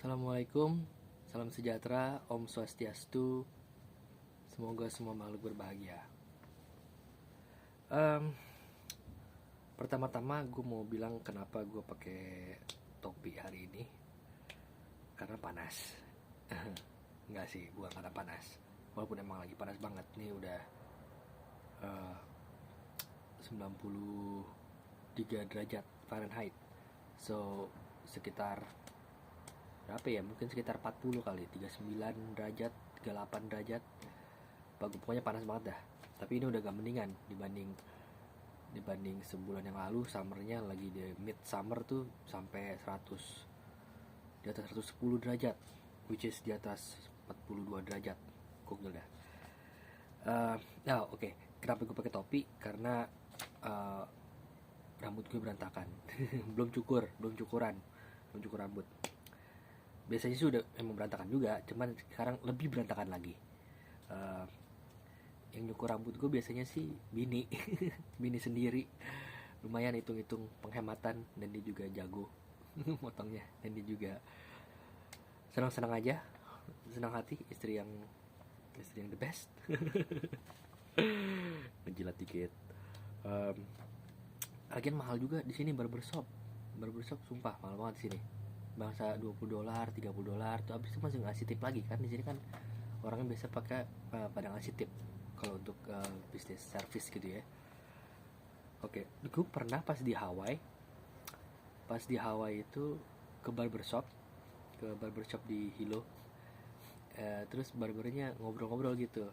Assalamualaikum, salam sejahtera, Om Swastiastu, semoga semua makhluk berbahagia. Em, Pertama-tama gue mau bilang kenapa gue pakai topi hari ini, karena panas. Enggak sih, bukan karena panas, walaupun emang lagi panas banget nih, udah 93 derajat Fahrenheit. So sekitar berapa ya, mungkin sekitar 40 kali, 39 derajat, 38 derajat, pokoknya panas banget dah. Tapi ini udah gak mendingan dibanding sebulan yang lalu. Summernya lagi di mid summer tuh sampai 100, di atas 110 derajat, which is di atas 42 derajat. Gokil dah. Oke. Kenapa gue pakai topi? Karena rambut gue berantakan. belum cukur rambut. Biasanya sih udah emang berantakan juga, cuman sekarang lebih berantakan lagi. Eh, yang nyukur rambut gue biasanya sih bini. Bini sendiri, lumayan hitung-hitung penghematan, dan dia juga jago motongnya, dan dia juga senang-senang aja, senang hati, istri yang the best. Ngejilat dikit. um, Lagian mahal juga di sini barbershop sumpah mahal banget di sini. Bangsa $20, $30 tuh, habis itu masih ngasih tip lagi kan. Di sini kan orangnya biasa pakai pada ngasih tip kalau untuk bisnis service gitu ya. Oke, gue pernah pas di Hawaii itu ke barbershop di Hilo. Terus barbernya ngobrol-ngobrol gitu.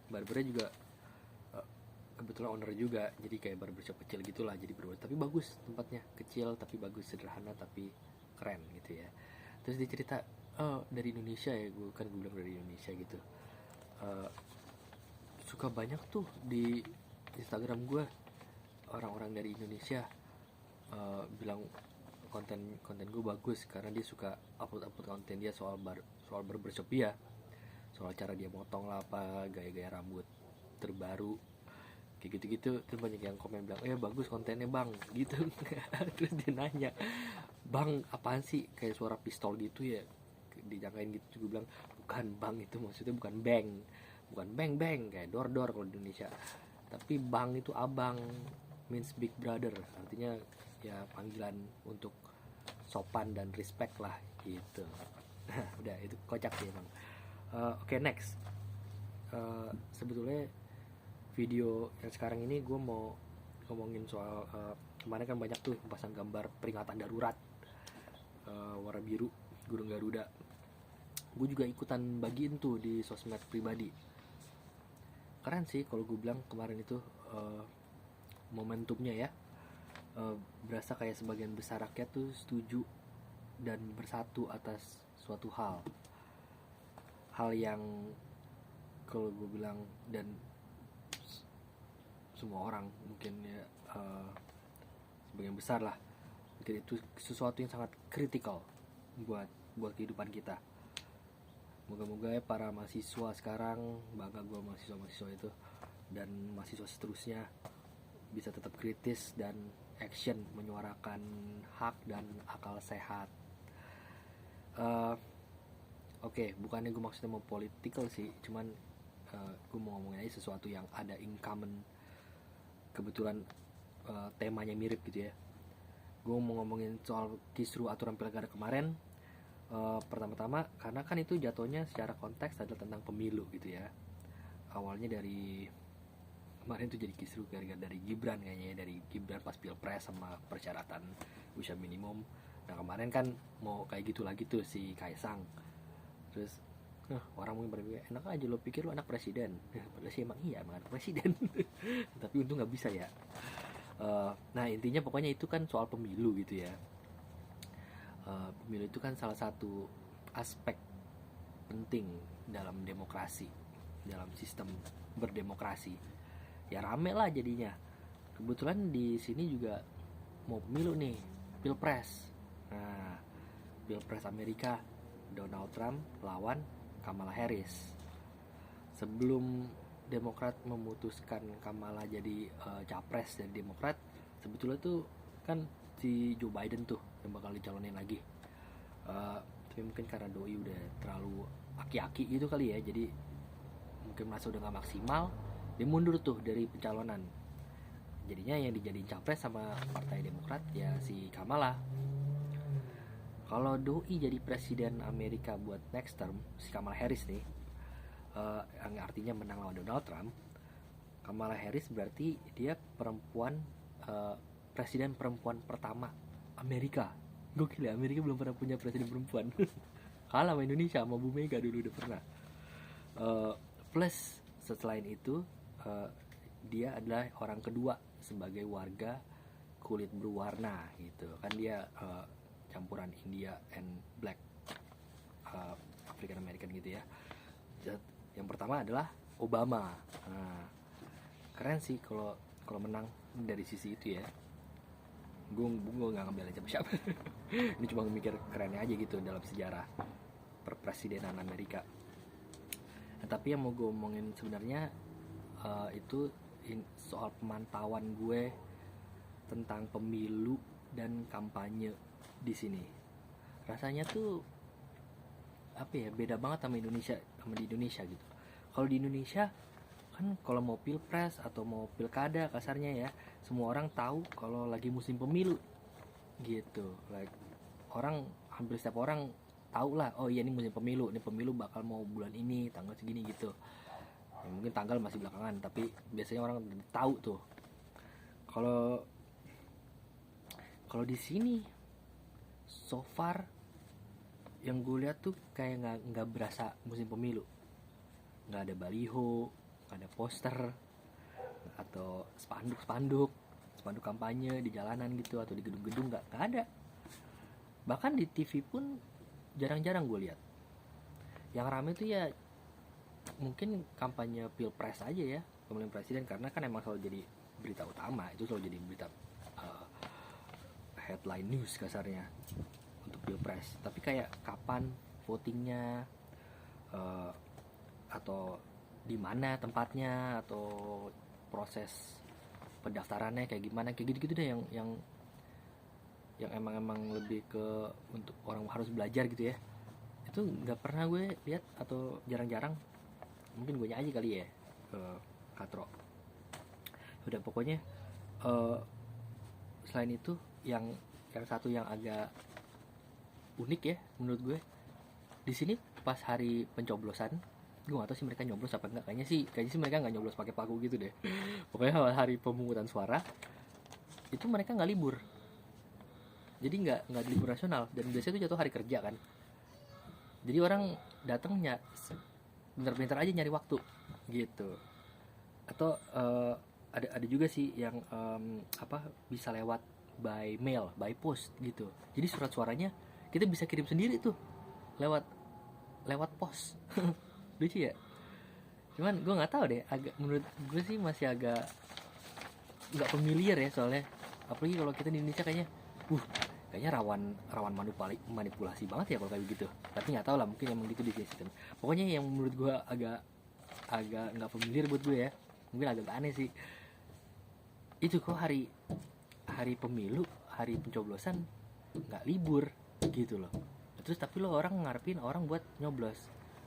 Barbernya juga kebetulan owner juga, jadi kayak barbershop kecil gitulah, jadi berbuat tapi bagus tempatnya, kecil tapi bagus, sederhana tapi keren gitu ya. Terus dia cerita, oh dari Indonesia ya, gue bilang dari Indonesia gitu. Eh, Suka banyak tuh di Instagram gue orang-orang dari Indonesia bilang konten gue bagus, karena dia suka upload konten dia soal barbershop dia, soal cara dia motong lah, apa gaya-gaya rambut terbaru kayak gitu-gitu. Terus banyak yang komen bilang, bagus kontennya bang gitu. Terus dia nanya, bang apaan sih, kayak suara pistol gitu ya, dijangkain gitu. Gue bilang, bukan bang, itu maksudnya bukan bang bang kayak dor dor kalau di Indonesia, tapi bang itu abang, means big brother, artinya ya panggilan untuk sopan dan respect lah gitu. Udah, itu kocak sih emang. Oke, next. Sebetulnya video yang sekarang ini gue mau ngomongin soal kemarin kan banyak tuh pasang gambar peringatan darurat warna biru Gunung Garuda. Gue juga ikutan bagiin tuh di sosmed pribadi. Keren sih kalau gue bilang kemarin itu momentumnya ya. Berasa kayak sebagian besar rakyat tuh setuju dan bersatu atas suatu hal yang kalau gue bilang, dan semua orang mungkin ya, sebagian besar lah, mungkin itu sesuatu yang sangat kritikal buat kehidupan kita. Moga-moga ya para mahasiswa sekarang, bangga gue mahasiswa itu, dan mahasiswa seterusnya bisa tetap kritis dan action menyuarakan hak dan akal sehat. Oke, bukannya gue maksudnya mau political sih, cuman gue mau ngomongin aja sesuatu yang ada in common. Kebetulan temanya mirip gitu ya. Gue mau ngomongin soal kisru aturan pilkada kemarin. Pertama-tama karena kan itu jatuhnya secara konteks adalah tentang pemilu gitu ya. Awalnya dari kemarin itu jadi kisru gara-gara dari Gibran, kayaknya ya, dari Gibran pas pilpres sama persyaratan usia minimum. Nah kemarin kan mau kayak gitu lagi tuh si Kaisang. Terus orang mungkin berpikir, enak aja lo pikir lo anak presiden. Padahal sih emang iya, emang anak presiden. Tapi untung nggak bisa ya. Nah intinya pokoknya itu kan soal pemilu gitu ya. Pemilu itu kan salah satu aspek penting dalam demokrasi, dalam sistem berdemokrasi. Ya rame lah jadinya. Kebetulan di sini juga mau pemilu nih, pilpres. Nah, pilpres Amerika, Donald Trump lawan Kamala Harris. Sebelum Demokrat memutuskan Kamala jadi capres dari Demokrat, sebetulnya tuh kan si Joe Biden tuh yang bakal dicalonin lagi. Tapi mungkin karena doi udah terlalu aki-aki gitu kali ya, jadi mungkin merasa udah gak maksimal, dia mundur tuh dari pencalonan. Jadinya yang dijadiin capres sama Partai Demokrat ya si Kamala. Kalau doi jadi presiden Amerika buat next term, si Kamala Harris nih, yang artinya menang lawan Donald Trump, Kamala Harris berarti dia perempuan, presiden perempuan pertama Amerika. Gokil ya, Amerika belum pernah punya presiden perempuan. Kalah sama Indonesia, sama Bu Mega dulu udah pernah. Plus selain itu, dia adalah orang kedua sebagai warga kulit berwarna gitu kan. Dia campuran India and Black, African American gitu ya. Yang pertama adalah Obama. Nah, keren sih kalau menang dari sisi itu ya. Gue nggak ngambil siapa. Ini cuma mikir kerennya aja gitu dalam sejarah perpresidenan Amerika. Nah, tapi yang mau gue omongin sebenarnya itu soal pemantauan gue tentang pemilu dan kampanye di sini. Rasanya tuh apa ya, beda banget sama Indonesia, sama di Indonesia gitu. Kalau di Indonesia kan kalau mau pilpres atau mau pilkada kasarnya ya, semua orang tahu kalau lagi musim pemilu gitu. Like orang, hampir setiap orang tahu lah, oh iya ini musim pemilu, ini pemilu bakal mau bulan ini tanggal segini gitu. Ya, mungkin tanggal masih belakangan, tapi biasanya orang tahu tuh. Kalau di sini so far yang gue lihat tuh kayak nggak berasa musim pemilu. Nggak ada baliho, nggak ada poster atau spanduk kampanye di jalanan gitu atau di gedung-gedung, nggak ada. Bahkan di TV pun jarang-jarang gue lihat. Yang rame tuh ya mungkin kampanye pilpres aja ya, pemilihan presiden, karena kan emang selalu jadi berita utama, itu selalu jadi berita headline news kasarnya untuk pilpres. Tapi kayak kapan votingnya, atau di mana tempatnya, atau proses pendaftarannya kayak gimana, kayak gitu-gitu deh yang emang lebih ke untuk orang harus belajar gitu ya. Itu nggak pernah gue lihat atau jarang-jarang. Mungkin gue aja kali ya katro. Udah pokoknya selain itu yang satu yang agak unik ya menurut gue, di sini pas hari pencoblosan, gue nggak tahu sih mereka nyoblos apa enggak, kayaknya sih mereka nggak nyoblos pakai paku gitu deh. Pokoknya hari pemungutan suara itu mereka nggak libur, jadi nggak libur nasional, dan biasanya itu jatuh hari kerja kan. Jadi orang datangnya bentar-bentar aja nyari waktu gitu. Atau ada juga sih yang bisa lewat by mail, by post gitu. Jadi surat suaranya kita bisa kirim sendiri tuh lewat pos. Lucu ya. Cuman gue nggak tahu deh, menurut gue sih masih agak nggak familiar ya soalnya. Apalagi kalau kita di Indonesia kayaknya rawan manipulasi banget ya kalau kayak gitu. Tapi nggak tahu lah, mungkin emang gitu di sistem. Pokoknya yang menurut gue agak nggak familiar buat gue ya, mungkin agak aneh sih. Itu kok hari pemilu, hari pencoblosan nggak libur gitu loh. Terus tapi lo orang ngarepin orang buat nyoblos.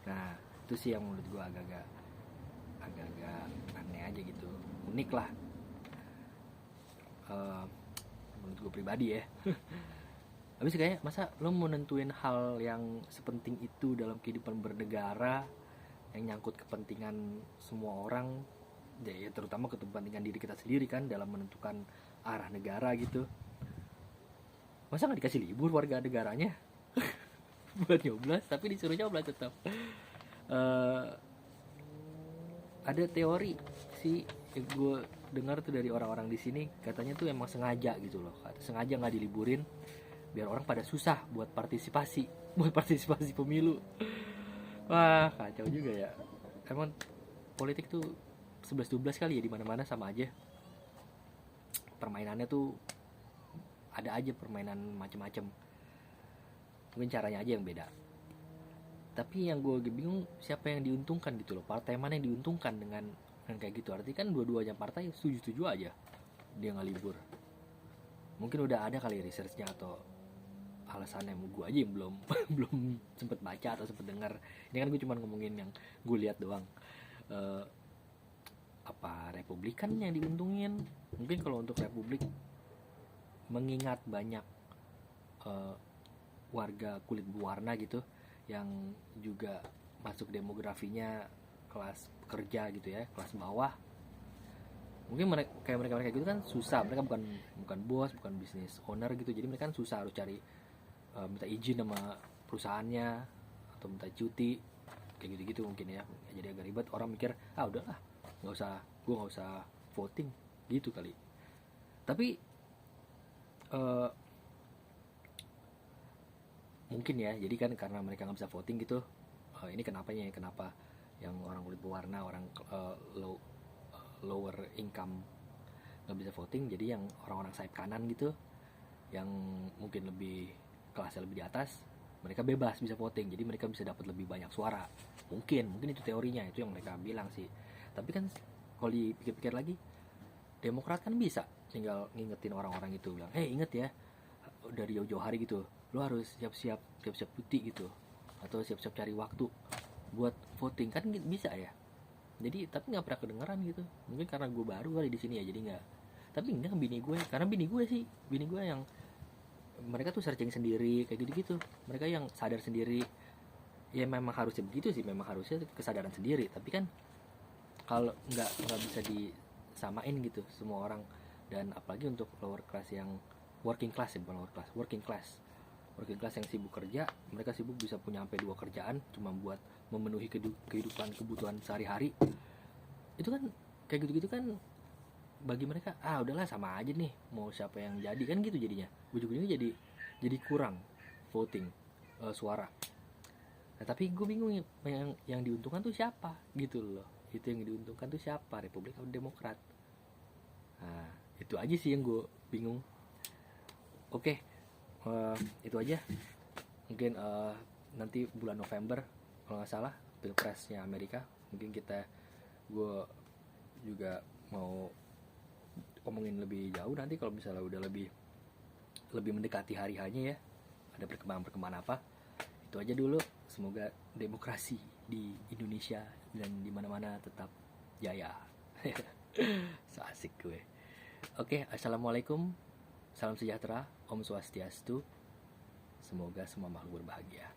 Nah itu sih yang menurut gue agak aneh aja gitu, unik lah menurut gue pribadi ya. Habis kayak masa lo mau nentuin hal yang sepenting itu dalam kehidupan bernegara, yang nyangkut kepentingan semua orang ya, terutama kepentingan diri kita sendiri kan dalam menentukan arah negara gitu. Masa nggak dikasih libur warga negaranya buat nyoblos, tapi disuruh nyoblos tetap. Ada teori sih yang gue dengar tuh dari orang-orang di sini, katanya tuh emang sengaja gitu loh, sengaja nggak diliburin biar orang pada susah buat partisipasi pemilu. Wah kacau juga ya. Emang politik tuh 11-12 kali ya, di mana-mana sama aja. Permainannya tuh ada aja, permainan macem-macem. Mungkin caranya aja yang beda. Tapi yang gue bingung siapa yang diuntungkan gitu loh. Partai mana yang diuntungkan dengan kayak gitu. Artinya kan dua-duanya partai setuju-setuju aja dia nggak libur. Mungkin udah ada kali researchnya atau alasannya. Gue aja yang belum belum sempet baca atau sempet dengar. Ini kan gue cuma ngomongin yang gue lihat doang. Apa Republikan yang diuntungin? Mungkin kalau untuk Republik, mengingat banyak warga kulit berwarna gitu yang juga masuk demografinya kelas pekerja gitu ya, kelas bawah. Mungkin mereka gitu kan susah, mereka bukan bos, bukan bisnis owner gitu, jadi mereka kan susah harus cari minta izin sama perusahaannya atau minta cuti kayak gitu mungkin ya. Jadi agak ribet, orang mikir udahlah gue nggak usah voting gitu kali. Tapi mungkin ya, jadi kan karena mereka nggak bisa voting gitu, ini kenapa yang orang kulit berwarna, orang lower income nggak bisa voting, jadi yang orang-orang sayap kanan gitu, yang mungkin lebih kelasnya lebih di atas, mereka bebas bisa voting, jadi mereka bisa dapat lebih banyak suara. Mungkin itu teorinya, itu yang mereka bilang sih. Tapi kan kalau dipikir-pikir lagi, Demokrat kan bisa tinggal ngingetin orang-orang itu, bilang inget ya, dari jauh-jauh hari gitu, lo harus siap-siap cuti gitu, atau siap-siap cari waktu buat voting, kan bisa ya. Jadi tapi nggak pernah kedengeran gitu, mungkin karena gue baru kali di sini ya, jadi nggak. Tapi enggak, bini gue yang mereka tuh searching sendiri kayak gitu, mereka yang sadar sendiri. Ya memang harusnya begitu sih, memang harusnya kesadaran sendiri. Tapi kan kalau nggak bisa disamain gitu semua orang, dan apalagi untuk lower class yang working class ya, bukan lower class, working class yang sibuk kerja, mereka sibuk bisa punya sampai 2 kerjaan cuma buat memenuhi kebutuhan sehari-hari. Itu kan kayak gitu kan bagi mereka udahlah sama aja nih mau siapa yang jadi, kan gitu jadinya. Ujung-ujungnya jadi kurang voting suara. Nah, tapi gue bingung yang diuntungkan tuh siapa gitu loh. Itu yang diuntungkan tuh siapa, Republik atau Demokrat? Nah, itu aja sih yang gue bingung. Oke, itu aja. Mungkin nanti bulan November kalau nggak salah pilpresnya Amerika, mungkin gue juga mau ngomongin lebih jauh nanti kalau misalnya udah lebih mendekati hari hanya ya, ada perkembangan apa. Itu aja dulu. Semoga demokrasi di Indonesia dan di mana-mana tetap jaya. So asik gue. Oke, assalamualaikum, salam sejahtera, Om Swastiastu. Semoga semua makhluk berbahagia.